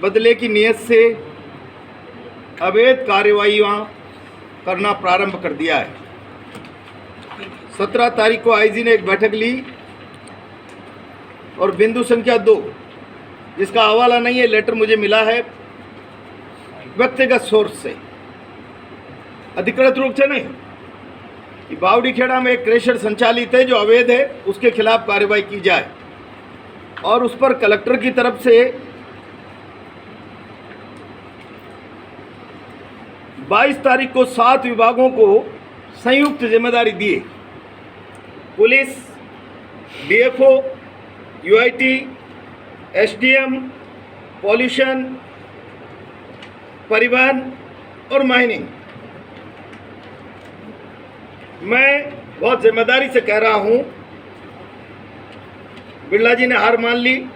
बदले की नीयत से अवैध कार्रवाइयाँ करना प्रारंभ कर दिया है। 17 तारीख को आईजी ने एक बैठक ली और बिंदु संख्या 2, जिसका हवाला नहीं है, लेटर मुझे मिला है व्यक्तिगत सोर्स से, अधिकृत रूप से नहीं, कि बावड़ी खेड़ा में एक क्रेशर संचालित है जो अवैध है, उसके खिलाफ कार्रवाई की जाए और उस पर कलेक्टर की तरफ से 22 तारीख को 7 विभागों को संयुक्त जिम्मेदारी दिए। Police, DFO, UIT, SDM, pollution, परिवहन और माइनिंग। मैं बहुत जिम्मेदारी से कह रहा हूं, बिरला जी ने हार मान ली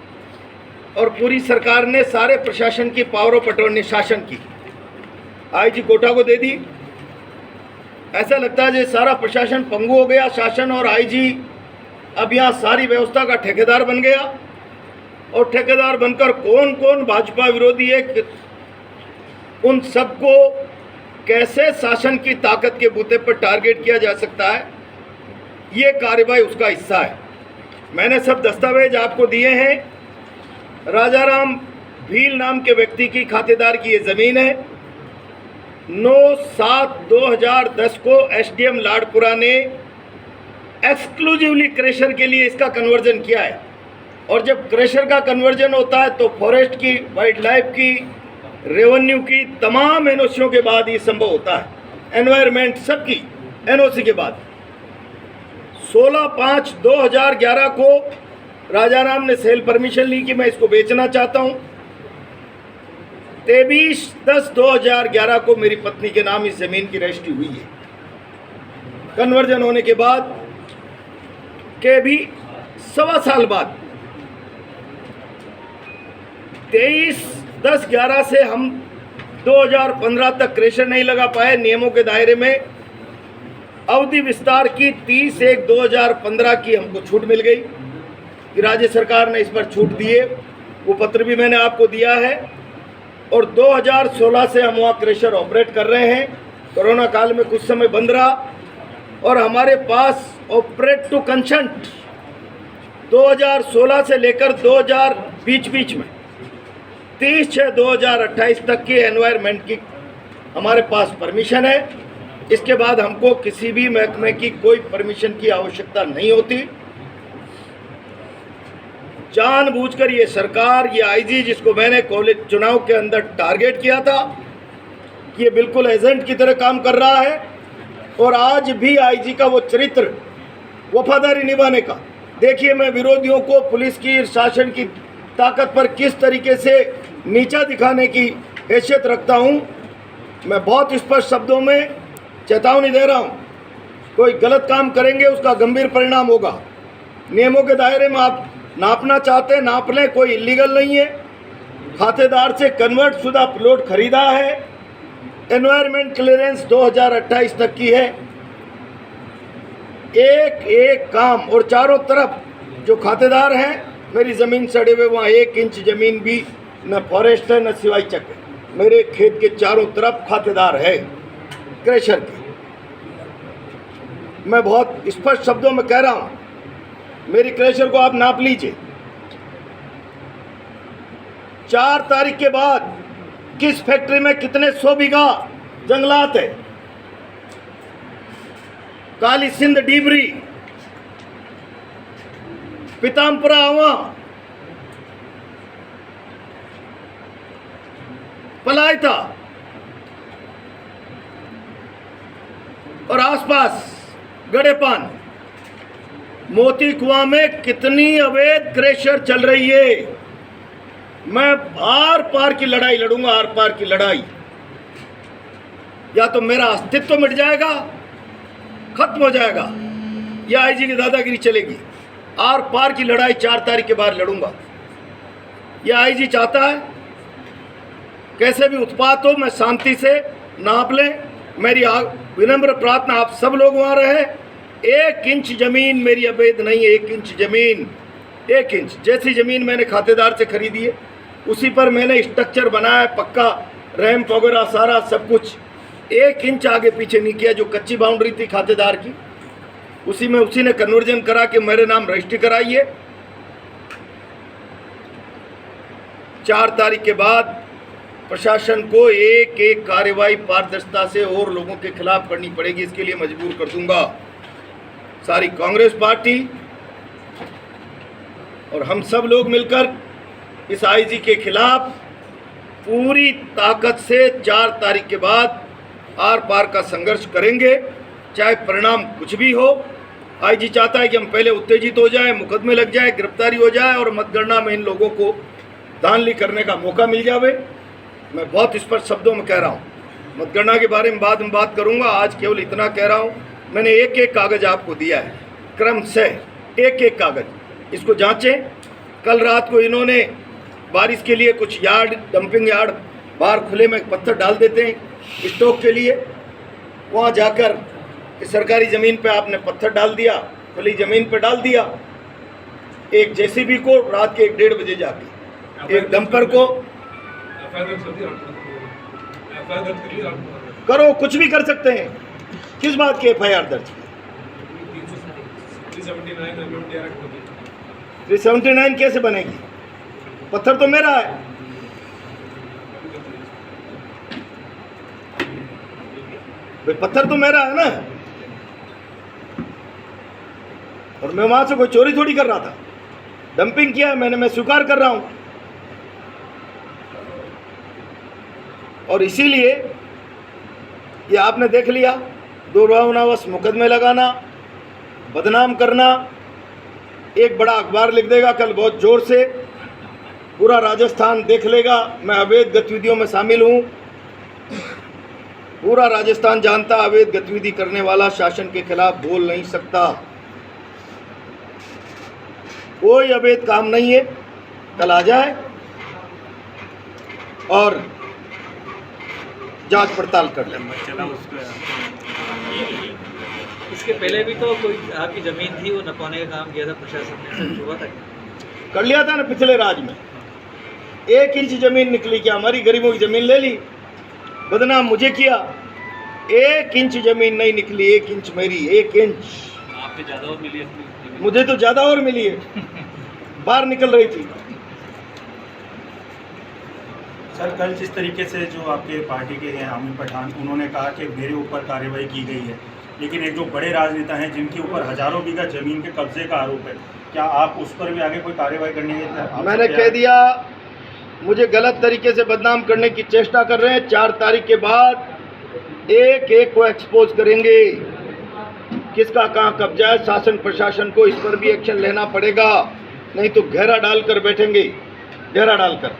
और पूरी सरकार ने सारे प्रशासन की पावर ऑफ अटॉर्नी शासन की आईजी कोटा को दे दी। ऐसा लगता है जैसे सारा प्रशासन पंगु हो गया, शासन और आईजी अब यहाँ सारी व्यवस्था का ठेकेदार बन गया। और ठेकेदार बनकर कौन कौन भाजपा विरोधी है, उन सबको कैसे शासन की ताकत के बूते पर टारगेट किया जा सकता है, ये कार्रवाई उसका हिस्सा है। मैंने सब दस्तावेज आपको दिए हैं। राजाराम भील नाम के व्यक्ति की खातेदार की ये ज़मीन है। 9/7/2010 को एसडीएम लाडपुरा ने एक्सक्लूसिवली क्रेशर के लिए इसका कन्वर्जन किया है। और जब क्रेशर का कन्वर्जन होता है तो फॉरेस्ट की, वाइल्ड लाइफ की, रेवेन्यू की तमाम एनओसीओं के बाद ये संभव होता है, एनवायरमेंट सबकी एनओसी के बाद। 16/5/2011 को राजाराम ने सेल परमिशन ली कि मैं इसको बेचना चाहता हूँ। 23/10/2011 को मेरी पत्नी के नाम इस ज़मीन की रजिस्ट्री हुई है। कन्वर्जन होने के बाद के भी 1.25 साल बाद 23/10/11 से हम 2015 तक क्रेशर नहीं लगा पाए। नियमों के दायरे में अवधि विस्तार की 30/1/2015 की हमको छूट मिल गई कि राज्य सरकार ने इस पर छूट दी है। वो पत्र भी मैंने आपको दिया है। और 2016 से हम वहाँ क्रेशर ऑपरेट कर रहे हैं। कोरोना काल में कुछ समय बंद रहा और हमारे पास ऑपरेट टू कंसेंट 2016 से लेकर 2000 बीच में 30/6/2028 तक की एनवायरनमेंट की हमारे पास परमिशन है। इसके बाद हमको किसी भी महकमे की कोई परमिशन की आवश्यकता नहीं होती। जानबूझकर ये सरकार, ये आईजी जिसको मैंने कॉलेज चुनाव के अंदर टारगेट किया था कि ये बिल्कुल एजेंट की तरह काम कर रहा है। और आज भी आईजी का वो चरित्र वफादारी निभाने का, देखिए मैं विरोधियों को पुलिस की, शासन की ताकत पर किस तरीके से नीचा दिखाने की हैसियत रखता हूँ। मैं बहुत स्पष्ट शब्दों में चेतावनी दे रहा हूँ, कोई गलत काम करेंगे उसका गंभीर परिणाम होगा। नियमों के दायरे में आप नापना चाहते हैं नाप लें, कोई इलीगल नहीं है। खातेदार से कन्वर्ट शुदा प्लॉट खरीदा है। एनवायरमेंट क्लियरेंस 2028 तक की है। एक एक काम, और चारों तरफ जो खातेदार हैं मेरी ज़मीन सड़े हुए, वहाँ 1 इंच ज़मीन भी न फॉरेस्ट है न सिवाई चक है। मेरे खेत के चारों तरफ खातेदार है क्रेशर के। मैं बहुत स्पष्ट शब्दों में कह रहा हूँ, मेरी क्रेशर को आप नाप लीजिए। 4 तारीख के बाद किस फैक्ट्री में कितने 100 बीघा जंगलात है। काली सिंध डीबरी, पीताम्बरा आवा, पलायता और आसपास गड़ेपान, मोती कुआं में कितनी अवैध क्रेशर चल रही है। मैं आर पार की लड़ाई लड़ूंगा, आर पार की लड़ाई। या तो मेरा अस्तित्व मिट जाएगा, खत्म हो जाएगा, या आईजी की दादागिरी चलेगी। आर पार की लड़ाई 4 तारीख के बाद लड़ूंगा। यह आईजी चाहता है कैसे भी उत्पात हो, मैं शांति से नाप लें। मेरी विनम्र प्रार्थना, आप सब लोग वहाँ रहे। 1 इंच ज़मीन मेरी अवैध नहीं है। 1 इंच ज़मीन, 1 इंच जैसी ज़मीन मैंने खातेदार से खरीदी है, उसी पर मैंने स्ट्रक्चर बनाया, पक्का रैंप वगैरह सारा सब कुछ, 1 इंच आगे पीछे नहीं किया। जो कच्ची बाउंड्री थी खातेदार की, उसी में उसी ने कन्वर्जन करा के मेरे नाम रजिस्ट्री कराइए। 4 तारीख के बाद प्रशासन को एक एक कार्रवाई पारदर्शिता से और लोगों के खिलाफ करनी पड़ेगी। इसके लिए मजबूर कर दूंगा सारी कांग्रेस पार्टी और हम सब लोग मिलकर इस आईजी के खिलाफ पूरी ताकत से 4 तारीख के बाद आर पार का संघर्ष करेंगे, चाहे परिणाम कुछ भी हो। आईजी चाहता है कि हम पहले उत्तेजित हो जाएं, मुकदमे लग जाए, गिरफ्तारी हो जाए और मतगणना में इन लोगों को धांधली करने का मौका मिल जावे। मैं बहुत स्पष्ट शब्दों में कह रहा हूँ, मतगणना के बारे में बाद में बात करूँगा, आज केवल इतना कह रहा हूँ। मैंने एक एक कागज़ आपको दिया है, क्रम से एक एक कागज़, इसको जांचें। कल रात को इन्होंने बारिश के लिए कुछ यार्ड, डंपिंग यार्ड बाहर खुले में पत्थर डाल देते हैं स्टॉक के लिए, वहाँ जाकर सरकारी ज़मीन पे आपने पत्थर डाल दिया, खुली ज़मीन पे डाल दिया। एक जेसीबी को रात के 1-1:30 बजे जाके, एक डंपर को करो, कुछ भी कर सकते हैं। किस बात की एफआईआर दर्ज की? 379 कैसे बनेगी? पत्थर तो मेरा है। भाई पत्थर तो मेरा है ना, और मैं वहां से कोई चोरी थोड़ी कर रहा था, डंपिंग किया मैंने, मैं स्वीकार कर रहा हूं। और इसीलिए ये आपने देख लिया, दुर्भावनावश मुकदमे लगाना, बदनाम करना। एक बड़ा अखबार लिख देगा कल बहुत जोर से, पूरा राजस्थान देख लेगा मैं अवैध गतिविधियों में शामिल हूँ। पूरा राजस्थान जानता अवैध गतिविधि करने वाला शासन के खिलाफ बोल नहीं सकता। कोई अवैध काम नहीं है। कल आ जाए और जांच पड़ताल कर लें। इसके पहले भी तो कोई आपकी जमीन थी, वो नपवाने का काम किया था प्रशासन ने, हुआ था? कर लिया था ना पिछले राज में। 1 इंच जमीन निकली क्या? हमारी गरीबों की जमीन ले ली, बदनाम मुझे किया। 1 इंच जमीन नहीं निकली, 1 इंच मेरी, 1 इंच। आपको ज़्यादा और मिली? मुझे तो ज़्यादा और मिली है, बाहर निकल रही थी। सर कल जिस तरीके से जो आपके पार्टी के हैं आमिर पठान, उन्होंने कहा कि मेरे ऊपर कार्रवाई की गई है, लेकिन एक जो बड़े राजनेता हैं जिनके ऊपर हजारों बीघा जमीन के कब्जे का आरोप है, क्या आप उस पर भी आगे कोई कार्रवाई करने के? मैंने कह दिया, मुझे गलत तरीके से बदनाम करने की चेष्टा कर रहे हैं। 4 तारीख के बाद एक एक को एक्सपोज करेंगे, किसका कहाँ कब्जा है। शासन प्रशासन को इस पर भी एक्शन लेना पड़ेगा, नहीं तो घेरा डालकर बैठेंगे, घेरा डालकर।